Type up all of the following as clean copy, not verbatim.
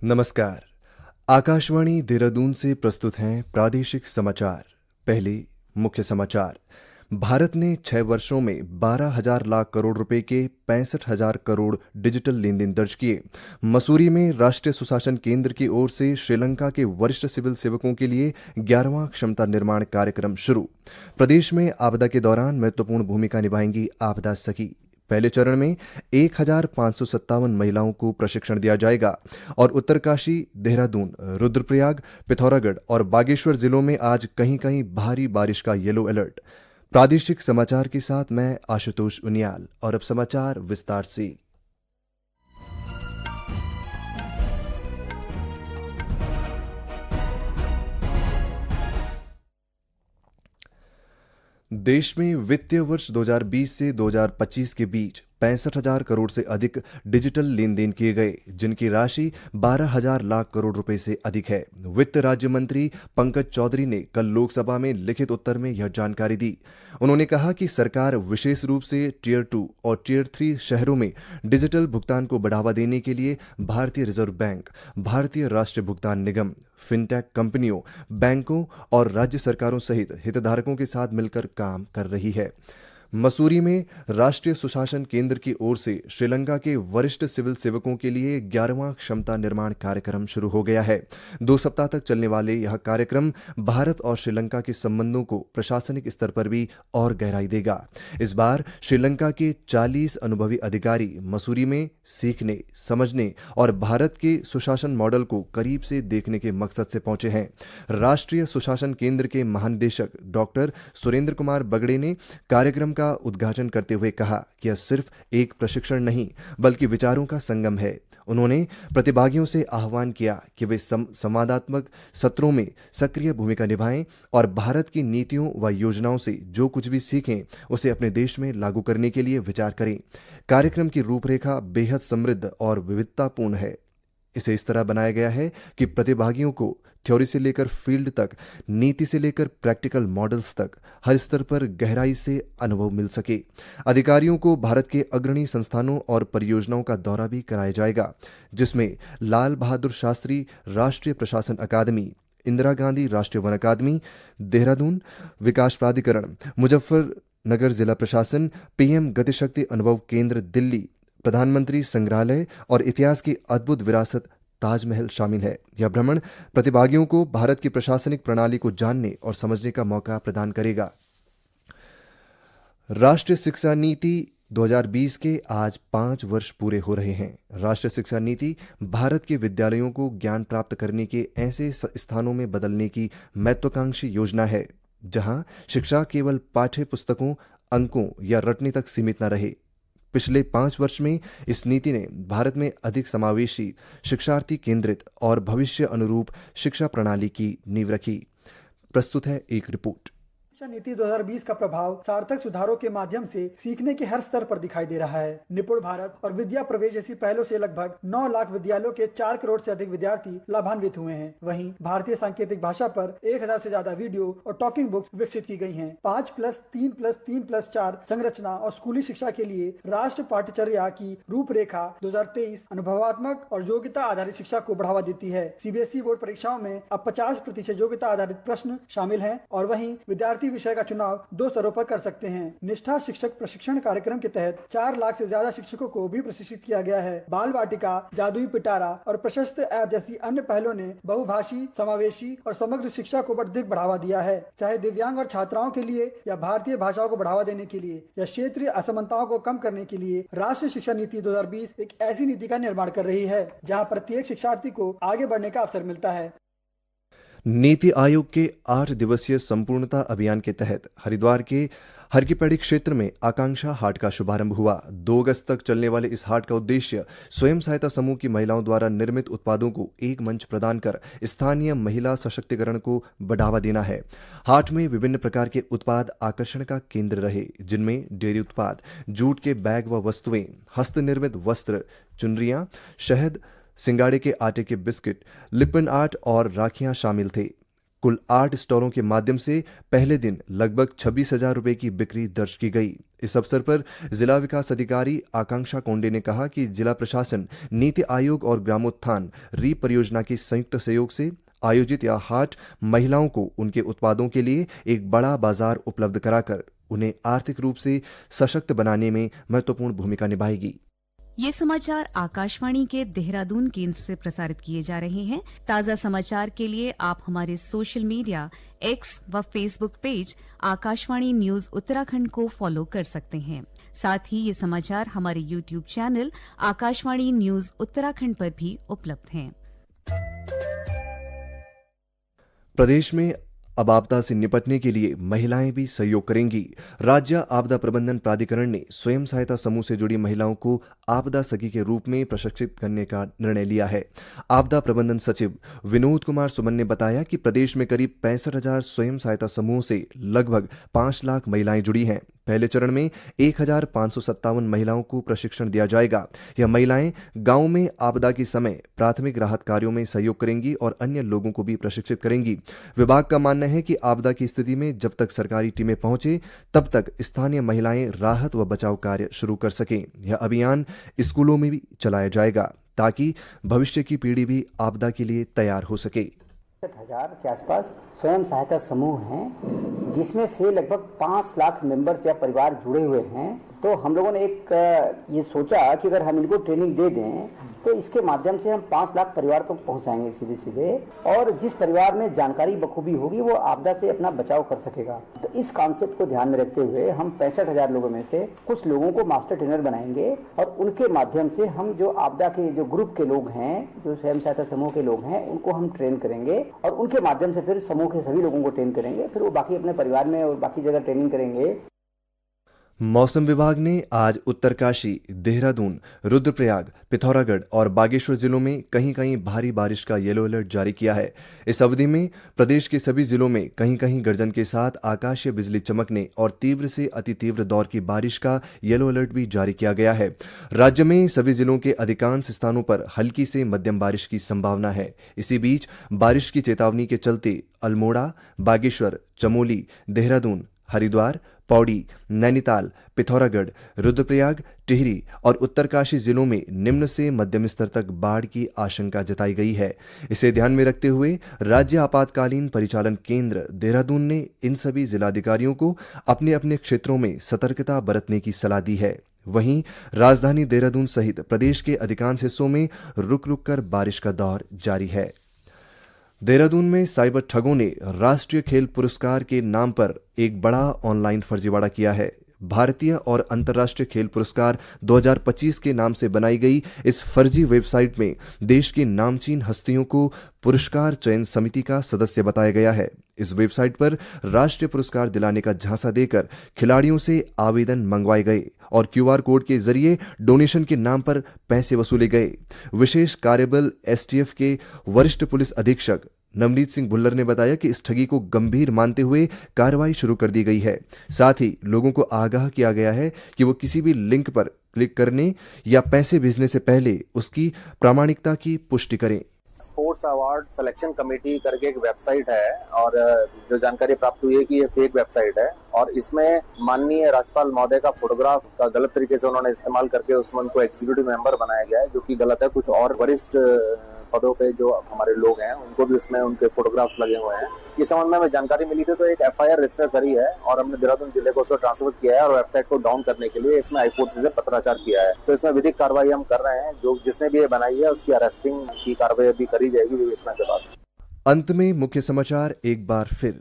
नमस्कार। आकाशवाणी देहरादून से प्रस्तुत हैं प्रादेशिक समाचार। पहले मुख्य समाचार। भारत ने 6 वर्षों में 12,000 लाख करोड़ रुपए के 65,000 करोड़ डिजिटल लेन देन दर्ज किए। मसूरी में राष्ट्रीय सुशासन केंद्र की ओर से श्रीलंका के वरिष्ठ सिविल सेवकों के लिए 11वां क्षमता निर्माण कार्यक्रम शुरू। प्रदेश में आपदा के दौरान महत्वपूर्ण भूमिका निभाएंगी आपदा सखी। पहले चरण में 1,557 महिलाओं को प्रशिक्षण दिया जाएगा और उत्तरकाशी, देहरादून, रुद्रप्रयाग, पिथौरागढ़ और बागेश्वर जिलों में आज कहीं कहीं भारी बारिश का येलो अलर्ट। प्रादेशिक समाचार के साथ मैं आशुतोष उनियाल और अब समाचार विस्तार से। देश में वित्तीय वर्ष 2020 से 2025 के बीच 65,000 करोड़ से अधिक डिजिटल लेन देन किए गए, जिनकी राशि 12,000 लाख करोड़ रुपए से अधिक है। वित्त राज्य मंत्री पंकज चौधरी ने कल लोकसभा में लिखित उत्तर में यह जानकारी दी। उन्होंने कहा कि सरकार विशेष रूप से टियर 2 और टियर 3 शहरों में डिजिटल भुगतान को बढ़ावा देने के लिए भारतीय रिजर्व बैंक, भारतीय राष्ट्रीय भुगतान निगम, फिनटेक कंपनियों, बैंकों और राज्य सरकारों सहित हितधारकों के साथ मिलकर काम कर रही है। मसूरी में राष्ट्रीय सुशासन केंद्र की ओर से श्रीलंका के वरिष्ठ सिविल सेवकों के लिए 11वां क्षमता निर्माण कार्यक्रम शुरू हो गया है। 2 सप्ताह तक चलने वाले यह कार्यक्रम भारत और श्रीलंका के संबंधों को प्रशासनिक स्तर पर भी और गहराई देगा। इस बार श्रीलंका के 40 अनुभवी अधिकारी मसूरी में सीखने, समझने और भारत के सुशासन मॉडल को करीब से देखने के मकसद से पहुंचे हैं। राष्ट्रीय सुशासन केंद्र के महानिदेशक डॉक्टर सुरेंद्र कुमार बगड़े ने कार्यक्रम का उद्घाटन करते हुए कहा कि यह सिर्फ एक प्रशिक्षण नहीं बल्कि विचारों का संगम है। उन्होंने प्रतिभागियों से आह्वान किया कि वे संवादात्मक सत्रों में सक्रिय भूमिका निभाएं और भारत की नीतियों व योजनाओं से जो कुछ भी सीखें उसे अपने देश में लागू करने के लिए विचार करें। कार्यक्रम की रूपरेखा बेहद समृद्ध और विविधतापूर्ण है। इसे इस तरह बनाया गया है कि प्रतिभागियों को थ्योरी से लेकर फील्ड तक, नीति से लेकर प्रैक्टिकल मॉडल्स तक हर स्तर पर गहराई से अनुभव मिल सके। अधिकारियों को भारत के अग्रणी संस्थानों और परियोजनाओं का दौरा भी कराया जाएगा, जिसमें लाल बहादुर शास्त्री राष्ट्रीय प्रशासन अकादमी, इंदिरा गांधी राष्ट्रीय वन अकादमी, देहरादून विकास प्राधिकरण, मुजफ्फरनगर जिला प्रशासन, पीएम गतिशक्ति अनुभव केंद्र दिल्ली, प्रधानमंत्री संग्रहालय और इतिहास की अद्भुत विरासत ताजमहल शामिल है। यह भ्रमण प्रतिभागियों को भारत की प्रशासनिक प्रणाली को जानने और समझने का मौका प्रदान करेगा। राष्ट्रीय शिक्षा नीति 2020 के आज 5 वर्ष पूरे हो रहे हैं। राष्ट्रीय शिक्षा नीति भारत के विद्यालयों को ज्ञान प्राप्त करने के ऐसे स्थानों में बदलने की महत्वाकांक्षी योजना है जहां शिक्षा केवल पाठ्य पुस्तकों, अंकों या रटने तक सीमित न रहे। पिछले 5 वर्ष में इस नीति ने भारत में अधिक समावेशी, शिक्षार्थी केंद्रित और भविष्य अनुरूप शिक्षा प्रणाली की नींव रखी। प्रस्तुत है एक रिपोर्ट। शिक्षा नीति 2020 का प्रभाव सार्थक सुधारों के माध्यम से सीखने के हर स्तर पर दिखाई दे रहा है। निपुण भारत और विद्या प्रवेश जैसी पहलों से लगभग 9 लाख विद्यालयों के 4 करोड़ से अधिक विद्यार्थी लाभान्वित हुए हैं। वहीं भारतीय सांकेतिक भाषा पर 1,000 से ज्यादा वीडियो और टॉकिंग बुक्स विकसित की गई हैं। 5+3+3+4 संरचना और स्कूली शिक्षा के लिए राष्ट्र पाठ्यचर्या की रूपरेखा 2023 अनुभवात्मक और योग्यता आधारित शिक्षा को बढ़ावा देती है। सीबीएसई बोर्ड परीक्षाओं में अब 50% योग्यता आधारित प्रश्न शामिल हैं और वहीं विद्यार्थी विषय का चुनाव 2 स्तरों पर कर सकते हैं। निष्ठा शिक्षक प्रशिक्षण कार्यक्रम के तहत 4 लाख से ज्यादा शिक्षकों को भी प्रशिक्षित किया गया है। बाल वाटिका, जादुई पिटारा और प्रशस्त ऐप जैसी अन्य पहलों ने बहुभाषी, समावेशी और समग्र शिक्षा को अधिक बढ़ावा दिया है। चाहे दिव्यांग और छात्राओं के लिए या भारतीय भाषाओं को बढ़ावा देने के लिए या क्षेत्रीय असमानताओं को कम करने के लिए राष्ट्रीय शिक्षा नीति 2020 एक ऐसी नीति का निर्माण कर रही है जहां प्रत्येक शिक्षार्थी को आगे बढ़ने का अवसर मिलता है। नीति आयोग के 8 दिवसीय संपूर्णता अभियान के तहत हरिद्वार के हरकीपैड़ी क्षेत्र में आकांक्षा हाट का शुभारंभ हुआ। 2 अगस्त तक चलने वाले इस हाट का उद्देश्य स्वयं सहायता समूह की महिलाओं द्वारा निर्मित उत्पादों को एक मंच प्रदान कर स्थानीय महिला सशक्तिकरण को बढ़ावा देना है। हाट में विभिन्न प्रकार के उत्पाद आकर्षण का केंद्र रहे, जिनमें डेयरी उत्पाद, जूट के बैग व वस्तुएं, हस्तनिर्मित वस्त्र, चुनरियां, शहद, सिंगाड़े के आटे के बिस्किट, लिपन आर्ट और राखियां शामिल थे। कुल 8 स्टॉलों के माध्यम से पहले दिन लगभग 26,000 रुपए की बिक्री दर्ज की गई। इस अवसर पर जिला विकास अधिकारी आकांक्षा कोंडे ने कहा कि जिला प्रशासन, नीति आयोग और ग्रामोत्थान री परियोजना के संयुक्त सहयोग से आयोजित यह हाट महिलाओं को उनके उत्पादों के लिए एक बड़ा बाजार उपलब्ध कराकर उन्हें आर्थिक रूप से सशक्त बनाने में महत्वपूर्ण भूमिका निभाएगी। ये समाचार आकाशवाणी के देहरादून केंद्र से प्रसारित किए जा रहे हैं। ताज़ा समाचार के लिए आप हमारे सोशल मीडिया एक्स व Facebook page Akashvani news Uttarakhand को फॉलो कर सकते हैं। साथ ही ये समाचार हमारे YouTube channel Akashvani news Uttarakhand पर भी उपलब्ध हैं। प्रदेश में अब आपदा से निपटने के लिए महिलाएं भी सहयोग करेंगी। राज्य आपदा प्रबंधन प्राधिकरण ने स्वयं सहायता समूह से जुड़ी महिलाओं को आपदा सखी के रूप में प्रशिक्षित करने का निर्णय लिया है। आपदा प्रबंधन सचिव विनोद कुमार सुमन ने बताया कि प्रदेश में करीब 65,000 स्वयं सहायता समूह से लगभग 5 लाख महिलाएं जुड़ी हैं। पहले चरण में 1,557 महिलाओं को प्रशिक्षण दिया जाएगा। यह महिलाएं गांव में आपदा के समय प्राथमिक राहत कार्यों में सहयोग करेंगी और अन्य लोगों को भी प्रशिक्षित करेंगी। विभाग का मानना है कि आपदा की स्थिति में जब तक सरकारी टीमें पहुंचे तब तक स्थानीय महिलाएं राहत व बचाव कार्य शुरू कर सकें। यह अभियान स्कूलों में भी चलाया जाएगा ताकि भविष्य की पीढ़ी भी आपदा के लिए तैयार हो सके। 60,000 के आसपास स्वयं सहायता समूह हैं, जिसमें से लगभग 5 लाख मेंबर्स या परिवार जुड़े हुए हैं। तो हम लोगों ने एक ये सोचा कि अगर हम इनको ट्रेनिंग दे दें तो इसके माध्यम से हम 5 लाख परिवार तक पहुंचाएंगे सीधे सीधे, और जिस परिवार में जानकारी बखूबी होगी वो आपदा से अपना बचाव कर सकेगा। तो इस कॉन्सेप्ट को ध्यान में रखते हुए हम 65,000 लोगों में से कुछ लोगों को मास्टर ट्रेनर बनाएंगे और उनके माध्यम से हम जो आपदा के जो ग्रुप के लोग हैं, जो स्वयं सहायता समूह के लोग हैं, उनको हम ट्रेन करेंगे और उनके माध्यम से फिर समूह के सभी लोगों को ट्रेन करेंगे। फिर वो बाकी अपने परिवार में और बाकी जगह ट्रेनिंग करेंगे। मौसम विभाग ने आज उत्तरकाशी, देहरादून, रुद्रप्रयाग, पिथौरागढ़ और बागेश्वर जिलों में कहीं कहीं भारी बारिश का येलो अलर्ट जारी किया है। इस अवधि में प्रदेश के सभी जिलों में कहीं कहीं गर्जन के साथ आकाशीय बिजली चमकने और तीव्र से अति तीव्र दौर की बारिश का येलो अलर्ट भी जारी किया गया है। राज्य में सभी जिलों के अधिकांश स्थानों पर हल्की से मध्यम बारिश की संभावना है। इसी बीच बारिश की चेतावनी के चलते अल्मोड़ा, बागेश्वर, चमोली, देहरादून, हरिद्वार, पौड़ी, नैनीताल, पिथौरागढ़, रुद्रप्रयाग, टिहरी और उत्तरकाशी जिलों में निम्न से मध्यम स्तर तक बाढ़ की आशंका जताई गई है। इसे ध्यान में रखते हुए राज्य आपातकालीन परिचालन केंद्र देहरादून ने इन सभी जिलाधिकारियों को अपने अपने क्षेत्रों में सतर्कता बरतने की सलाह दी है। वहीं राजधानी देहरादून सहित प्रदेश के अधिकांश हिस्सों में रुक रुक कर बारिश का दौर जारी है। देहरादून में साइबर ठगों ने राष्ट्रीय खेल पुरस्कार के नाम पर एक बड़ा ऑनलाइन फर्जीवाड़ा किया है। भारतीय और अंतर्राष्ट्रीय खेल पुरस्कार 2025 के नाम से बनाई गई इस फर्जी वेबसाइट में देश की नामचीन हस्तियों को पुरस्कार चयन समिति का सदस्य बताया गया है। इस वेबसाइट पर राष्ट्रीय पुरस्कार दिलाने का झांसा देकर खिलाड़ियों से आवेदन मंगवाए गए और क्यूआर कोड के जरिए डोनेशन के नाम पर पैसे वसूले गए। विशेष कार्यबल एसटीएफ के वरिष्ठ पुलिस अधीक्षक नवनीत सिंह भुल्लर ने बताया कि इस ठगी को गंभीर मानते हुए कार्रवाई शुरू कर दी गई है। साथ ही लोगों को आगाह किया गया है कि वो किसी भी लिंक पर क्लिक करने या पैसे भेजने से पहले उसकी प्रामाणिकता की पुष्टि करें। स्पोर्ट्स अवार्ड सिलेक्शन कमेटी करके एक वेबसाइट है और जो जानकारी प्राप्त हुई है कि ये फेक वेबसाइट है और इसमें माननीय राज्यपाल महोदय का फोटोग्राफ का गलत तरीके से उन्होंने इस्तेमाल करके उसमें उनको एग्जीक्यूटिव मेंबर बनाया गया है, जो कि गलत है। कुछ और वरिष्ठ पदों पे जो हमारे लोग हैं उनको भी उसमें उनके फोटोग्राफ्स लगे हुए हैं। इस संबंध में हमें जानकारी मिली थी तो एक एफआईआर रजिस्टर करी है और हमने देहरादून जिले को उसको ट्रांसफर किया है और वेबसाइट को डाउन करने के लिए इसमें हाईकोर्ट से पत्राचार किया है। तो इसमें विधिक कार्रवाई हम कर रहे हैं। जो जिसने भी ये बनाई है उसकी अरेस्टिंग की कार्रवाई अभी करी जाएगी विवेचना के बाद। अंत में मुख्य समाचार एक बार फिर।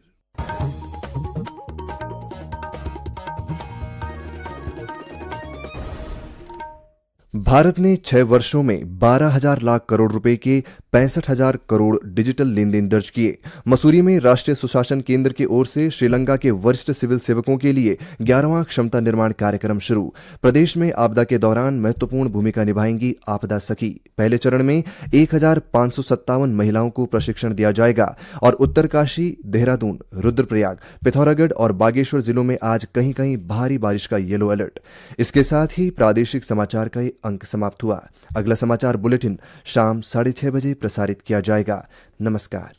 भारत ने 6 वर्षों में 12,000 लाख करोड़ रुपए के 65,000 करोड़ डिजिटल लेन देन दर्ज किए। मसूरी में राष्ट्रीय सुशासन केंद्र की ओर से श्रीलंका के वरिष्ठ सिविल सेवकों के लिए 11वां क्षमता निर्माण कार्यक्रम शुरू। प्रदेश में आपदा के दौरान महत्वपूर्ण भूमिका निभाएंगी आपदा सखी। पहले चरण में 1,557 महिलाओं को प्रशिक्षण दिया जाएगा और उत्तरकाशी, देहरादून, रुद्रप्रयाग, पिथौरागढ़ और बागेश्वर जिलों में आज कहीं कहीं भारी बारिश का येलो अलर्ट। इसके साथ ही प्रादेशिक समाचार का अंक समाप्त हुआ। अगला समाचार बुलेटिन शाम 6:30 बजे प्रसारित किया जाएगा। नमस्कार।